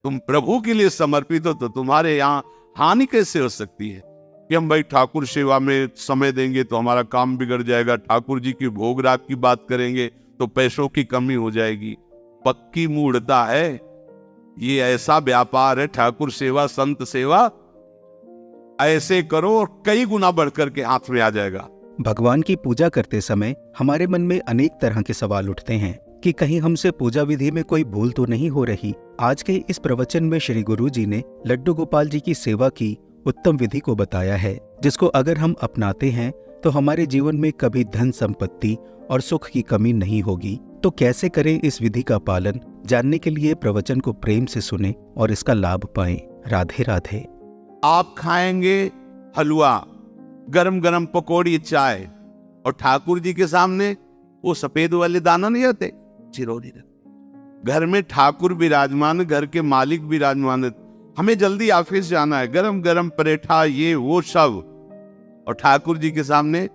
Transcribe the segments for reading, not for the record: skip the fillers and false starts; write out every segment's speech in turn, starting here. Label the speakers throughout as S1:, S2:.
S1: तुम प्रभु के लिए समर्पित हो तो तुम्हारे यहाँ हानि कैसे हो सकती है कि हम भाई ठाकुर सेवा में समय देंगे तो हमारा काम बिगड़ जाएगा, ठाकुर जी की भोग राग की बात करेंगे तो पैसों की कमी हो जाएगी। पक्की मूढ़ता है, ये ऐसा व्यापार है ठाकुर सेवा संत सेवा, ऐसे करो और कई गुना बढ़कर के हाथ में आ जाएगा।
S2: भगवान की पूजा करते समय हमारे मन में अनेक तरह के सवाल उठते हैं कि कहीं हमसे पूजा विधि में कोई भूल तो नहीं हो रही। आज के इस प्रवचन में श्री गुरु जी ने लड्डू गोपाल जी की सेवा की उत्तम विधि को बताया है, जिसको अगर हम अपनाते हैं तो हमारे जीवन में कभी धन संपत्ति और सुख की कमी नहीं होगी। तो कैसे करें इस विधि का पालन, जानने के लिए प्रवचन को प्रेम से सुने और इसका लाभ पाएं। राधे राधे।
S1: आप खाएंगे हलवा, गरम गरम पकौड़ी, चाय, और ठाकुर जी के सामने वो सफेद वाले दाना नहीं होते, चिरौरी। घर में ठाकुर विराजमान, घर के मालिक विराजमान, हमें जल्दी ऑफिस जाना है, गरम गरम परेठा ये वो सब, और ठाकुर जी के सामने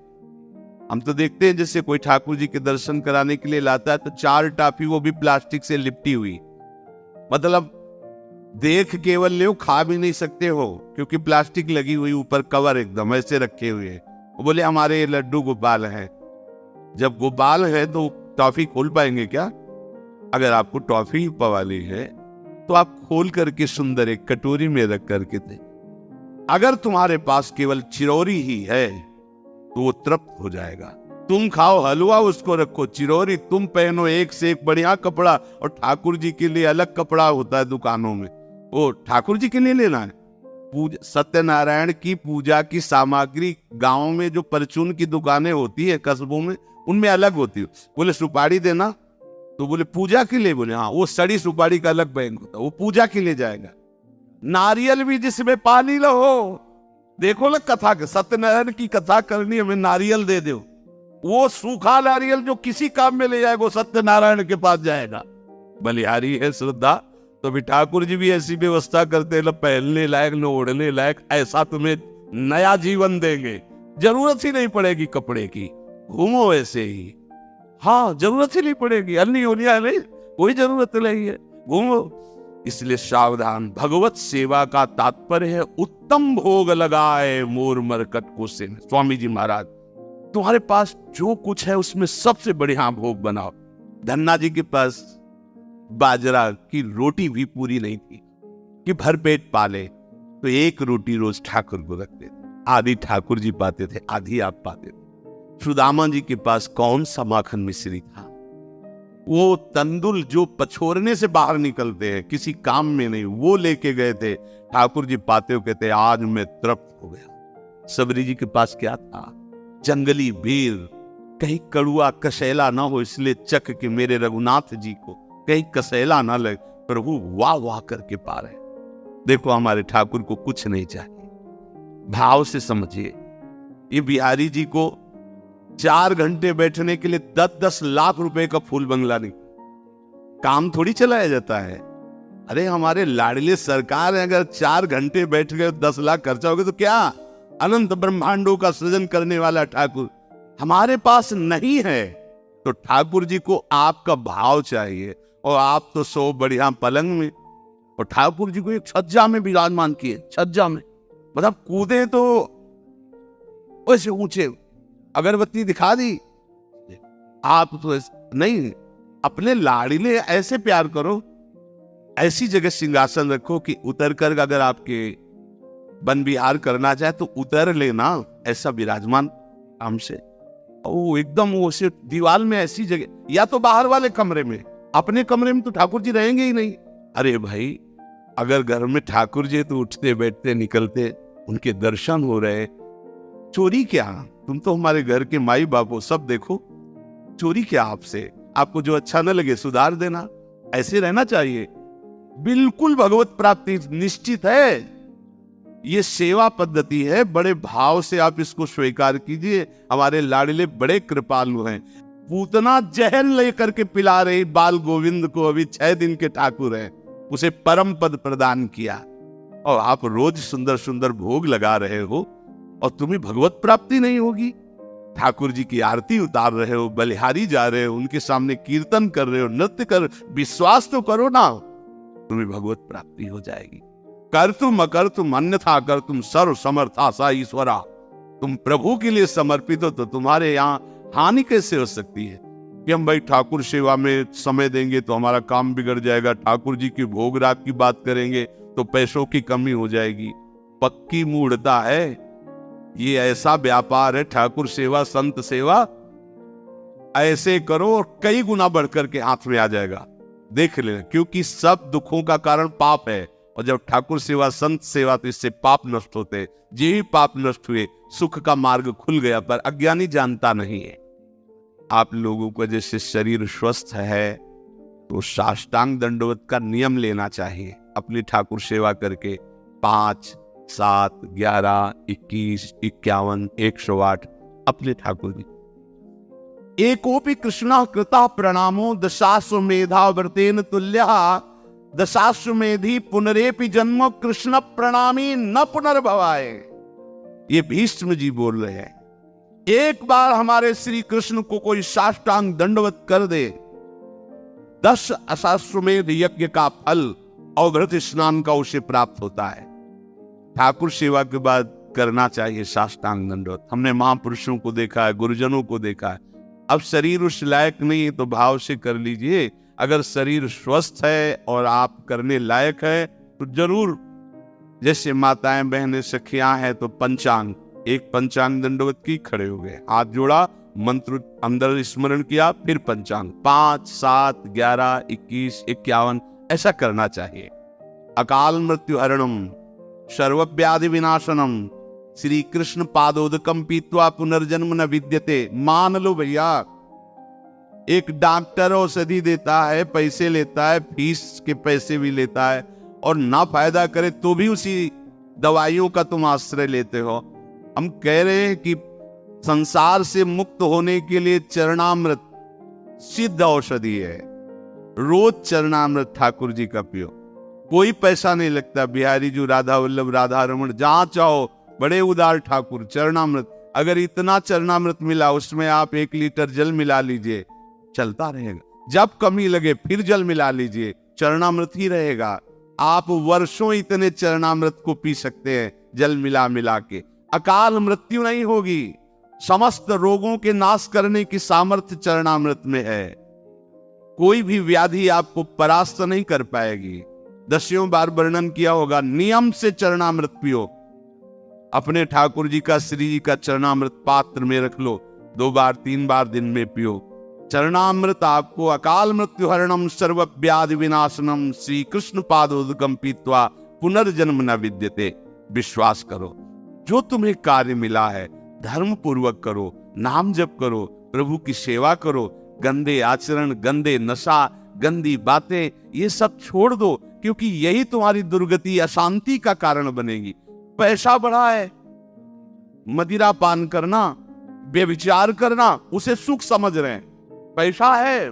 S1: हम तो देखते हैं जैसे कोई ठाकुर जी के दर्शन कराने के लिए लाता है तो 4 टाफी, वो भी प्लास्टिक से लिपटी हुई, मतलब देख केवल ले, खा भी नहीं सकते हो क्योंकि प्लास्टिक लगी हुई, ऊपर कवर एकदम ऐसे रखे हुए हैं। वो बोले हमारे ये लड्डू गोपाल हैं। जब गोपाल है तो टॉफी खोल पाएंगे क्या? अगर आपको टॉफी पवाली है तो आप खोल करके सुंदर एक कटोरी में रख करके दे। अगर तुम्हारे पास केवल चिरौरी ही है तो वो तृप्त हो जाएगा। तुम खाओ हलवा, उसको रखो चिरौरी, तुम पहनो एक से एक बढ़िया कपड़ा, और ठाकुर जी के लिए अलग कपड़ा होता है दुकानों में, वो ठाकुर जी के लिए लेना है। पूजा सत्यनारायण की पूजा की सामग्री गांव में जो परचून की दुकानें होती है कस्बों में, उनमें अलग होती है। बोले सुपारी देना, तो बोले पूजा के लिए, बोले हाँ, वो सड़ी सुपारी का अलग बैंक होता है, वो पूजा के लिए जाएगा। नारियल भी जिसमें पानी लो, देखो ना कथा के, सत्यनारायण की कथा करनी, हमें नारियल दे दो, वो सूखा नारियल जो किसी काम में ले जाएगा वो सत्यनारायण के पास जाएगा। बलिहारी है श्रद्धा, तो भी ठाकुर जी भी ऐसी व्यवस्था करते हैं, न पहनने लायक न ओढ़ने लायक, ऐसा तुम्हें नया जीवन देंगे, जरूरत ही नहीं पड़ेगी कपड़े की, घूमो ऐसे ही। हाँ, जरूरत ही नहीं पड़ेगी, अन्नी होलिया नहीं, कोई जरूरत नहीं है, घूमो। इसलिए सावधान। भगवत सेवा का तात्पर्य है उत्तम भोग लगाए मोर मरकट को से। स्वामी जी महाराज, तुम्हारे पास जो कुछ है उसमें सबसे बढ़िया भोग बनाओ। धन्ना जी के पास बाजरा की रोटी भी पूरी नहीं थी कि भरपेट पाले, तो एक रोटी रोज ठाकुर को रखते थे, आधी ठाकुर जी पाते थे, आधी आप पाते थे। सुदामा जी के पास कौन सा माखन मिश्री था, वो तंदुल जो पछोरने से बाहर निकलते हैं, किसी काम में नहीं, वो लेके गए थे। ठाकुर जी पाते हो कहते आज मैं तृप्त हो गया। सबरी जी के पास क्या था? जंगली बेर, कहीं कड़ुआ कसेला ना हो इसलिए चख के मेरे रघुनाथ जी को कहीं कसेला ना लगे, प्रभु वाह वाह करके पा रहे। देखो हमारे ठाकुर को कुछ नहीं चाहिए, भाव से समझिए। ये बिहारी जी को 4 घंटे बैठने के लिए 10-10 लाख रुपए का फूल बंगला नहीं, काम थोड़ी चलाया जाता है। अरे हमारे लाडले सरकार है, अगर 4 घंटे बैठ गए 10 लाख खर्चा हो गया तो क्या? अनंत ब्रह्मांडों का सृजन करने वाला ठाकुर हमारे पास नहीं है। तो ठाकुर जी को आपका भाव चाहिए, और आप तो सो बढ़िया पलंग में, और ठाकुर जी को एक छज्जा में विराजमान किए, छज्जा में, मतलब कूदे तो वैसे ऊंचे, अगरबत्ती दिखा दी। आप तो नहीं, अपने लाड़ीले ऐसे प्यार करो, ऐसी जगह सिंहासन रखो कि उतर कर अगर आपके वन विहार करना चाहे तो उतर लेना, ऐसा विराजमान हमसे। ओ एकदम वो से दीवार में ऐसी जगह, या तो बाहर वाले कमरे में, अपने कमरे में तो ठाकुर जी रहेंगे ही नहीं। अरे भाई, अगर घर में ठाकुर जी तो उठते बैठते निकलते, उनके दर्शन हो रहे, चोरी क्या? तुम तो हमारे घर के माई बाप हो, सब देखो, चोरी क्या आपसे? आपको जो अच्छा न लगे सुधार देना, ऐसे रहना चाहिए। बिल्कुल भगवत प्राप्ति निश्चित है, ये सेवा पद्धति है, बड़े भाव से आप इसको स्वीकार कीजिए। हमारे लाडले बड़े कृपालु हैं। पूतना जहर लेकर के पिला रही बाल गोविंद को, अभी 6 दिन के ठाकुर हैं, उसे परम पद प्रदान किया, और आप रोज सुंदर सुंदर भोग लगा रहे हो, और तुम्हें भगवत प्राप्ति नहीं होगी। ठाकुर जी की आरती उतार रहे हो, बलिहारी जा रहे हो, उनके सामने कीर्तन कर रहे हो, नृत्य कर, विश्वास तो करो ना। तुम्हें भगवत प्राप्ति हो जाएगी। कर तुम अकर तुम अन्यथा कर तुम सर्व समर्था सा ईश्वरा। तुम प्रभु के लिए समर्पित हो तो तुम्हारे यहाँ हानि कैसे हो सकती है कि हम भाई ठाकुर सेवा में समय देंगे तो हमारा काम बिगड़ जाएगा, ठाकुर जी की भोग राग की बात करेंगे तो पैसों की कमी हो जाएगी। पक्की मूढ़ता है, ये ऐसा व्यापार है ठाकुर सेवा संत सेवा, ऐसे करो और कई गुना बढ़कर के हाथ में आ जाएगा, देख लेना। क्योंकि सब दुखों का कारण पाप है, और जब ठाकुर सेवा संत सेवा तो इससे पाप नष्ट होते। जे ही पाप नष्ट हुए सुख का मार्ग खुल गया, पर अज्ञानी जानता नहीं है। आप लोगों को जैसे शरीर स्वस्थ है तो साष्टांग दंडवत का नियम लेना चाहिए अपनी ठाकुर सेवा करके। 5, 7, 11, 21, 51, 108 अपने ठाकुर जी। एकोपि कृष्ण कृता प्रणामो दशाश्वमेधा व्रतेन तुल्यः दशाश्वमेधी पुनरेपि जन्म कृष्ण प्रणामी न पुनर्भवाय। ये भीष्म जी बोल रहे हैं, एक बार हमारे श्री कृष्ण को कोई साष्टांग दंडवत कर दे, 10 अश्वमेध यज्ञ का फल और व्रत स्नान का उसे प्राप्त होता है। ठाकुर सेवा के बाद करना चाहिए साष्टांग दंडवत। हमने महापुरुषों को देखा है, गुरुजनों को देखा है। अब शरीर उस लायक नहीं है तो भाव से कर लीजिए। अगर शरीर स्वस्थ है और आप करने लायक है तो जरूर, जैसे माताएं बहनें सखियां हैं तो पंचांग, एक पंचांग दंडवत की, खड़े हो गए, हाथ जोड़ा, मंत्र अंदर स्मरण किया, फिर पंचांग 5, 7, 11, 21, 51 ऐसा करना चाहिए। अकाल मृत्यु हरणम सर्वव्याधि विनाशनम श्री कृष्ण पादोदकम पीत्वा पुनर्जन्म न विद्यते। मान लो भैया, एक डॉक्टर औषधि देता है, पैसे लेता है, फीस के पैसे भी लेता है, और ना फायदा करे तो भी उसी दवाइयों का तुम आश्रय लेते हो। हम कह रहे हैं कि संसार से मुक्त होने के लिए चरणामृत सिद्ध औषधि है। रोज चरणामृत ठाकुर जी का पियो, कोई पैसा नहीं लगता। बिहारी जी, राधा वल्लभ, राधा रमन, जहां चाहो, बड़े उदार ठाकुर। चरणामृत, अगर इतना चरणामृत मिला उसमें आप 1 लीटर जल मिला लीजिए, चलता रहेगा। जब कमी लगे फिर जल मिला लीजिए, चरणामृत ही रहेगा। आप वर्षों इतने चरणामृत को पी सकते हैं जल मिला मिला के। अकाल मृत्यु नहीं होगी। समस्त रोगों के नाश करने की सामर्थ्य चरणामृत में है। कोई भी व्याधि आपको परास्त नहीं कर पाएगी। 10 बार वर्णन किया होगा, नियम से चरणामृत पियो। अपने ठाकुर जी का, श्री जी का चरणामृत पात्र में रख लो, 2 बार 3 बार दिन में पियो। चरणामृत आपको अकाल मृत्यु हरणम सर्व व्याधि विनाशनम श्री कृष्ण पादोदकम पीत्वा पुनर्जन्म न विद्यते। विश्वास करो, जो तुम्हें कार्य मिला है धर्म पूर्वक करो, नाम जप करो, प्रभु की सेवा करो। गंदे आचरण, गंदे नशा, गंदी बातें, ये सब छोड़ दो, क्योंकि यही तुम्हारी दुर्गति, अशांति का कारण बनेगी। पैसा बढ़ा है, मदिरा पान करना, व्यभिचार करना, उसे सुख समझ रहे हैं। पैसा है,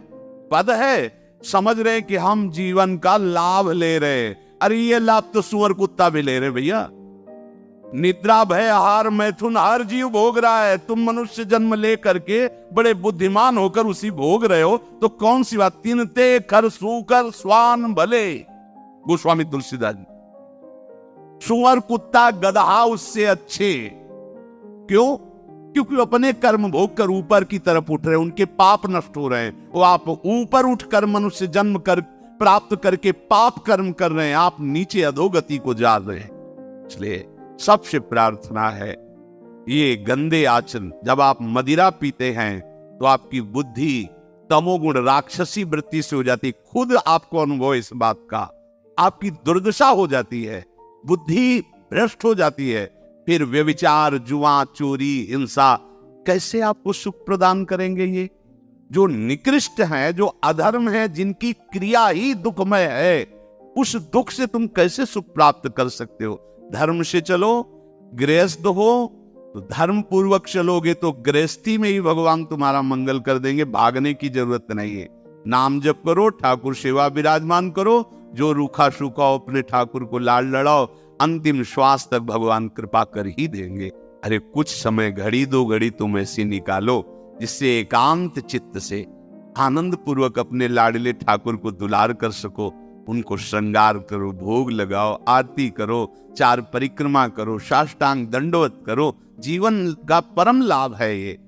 S1: पद है, समझ रहे कि हम जीवन का लाभ ले रहे हैं। अरे ये लाभ तो सुअर कुत्ता भी ले रहे भैया। निद्रा भय आहार मैथुन हर जीव भोग रहा है। तुम मनुष्य जन्म ले करके बड़े बुद्धिमान होकर उसी भोग रहे हो, तो कौन सी बात। तिनते कर सूकर स्वान भले, गोस्वामी तुलसीदास जी। सुअर कुत्ता गधा उससे अच्छे। क्यों? क्योंकि अपने कर्म भोग कर ऊपर की तरफ उठ रहे हैं, उनके पाप नष्ट हो रहे हैं। वो आप ऊपर उठकर मनुष्य जन्म कर प्राप्त करके पाप कर्म कर रहे हैं, आप नीचे अधोगति को जा रहे हैं। इसलिए सबसे प्रार्थना है, ये गंदे आचरण, जब आप मदिरा पीते हैं तो आपकी बुद्धि तमोगुण राक्षसी वृत्ति से हो जाती है। खुद आपको अनुभव इस बात का, आपकी दुर्दशा हो जाती है, बुद्धि भ्रष्ट हो जाती है। फिर व्यभिचार, जुआ, चोरी, हिंसा कैसे आपको सुख प्रदान करेंगे? ये जो निकृष्ट है, जो अधर्म है, जिनकी क्रिया ही दुखमय है, उस दुख से तुम कैसे सुख प्राप्त कर सकते हो? धर्म से चलो, गृहस्थ हो तो धर्म पूर्वक चलोगे तो गृहस्थी में ही भगवान तुम्हारा मंगल कर देंगे, भागने की जरूरत नहीं है। नाम जप करो, ठाकुर सेवा विराजमान करो, जो रूखा सूखा हो अपने ठाकुर को लाड लड़ाओ, अंतिम श्वास तक भगवान कृपा कर ही देंगे। अरे कुछ समय, घड़ी 2 घड़ी तुम ऐसी निकालो जिससे एकांत चित्त से आनंद पूर्वक अपने लाडले ठाकुर को दुलार कर सको। उनको श्रृंगार करो, भोग लगाओ, आरती करो, 4 परिक्रमा करो, साष्टांग दंडवत करो। जीवन का परम लाभ है ये।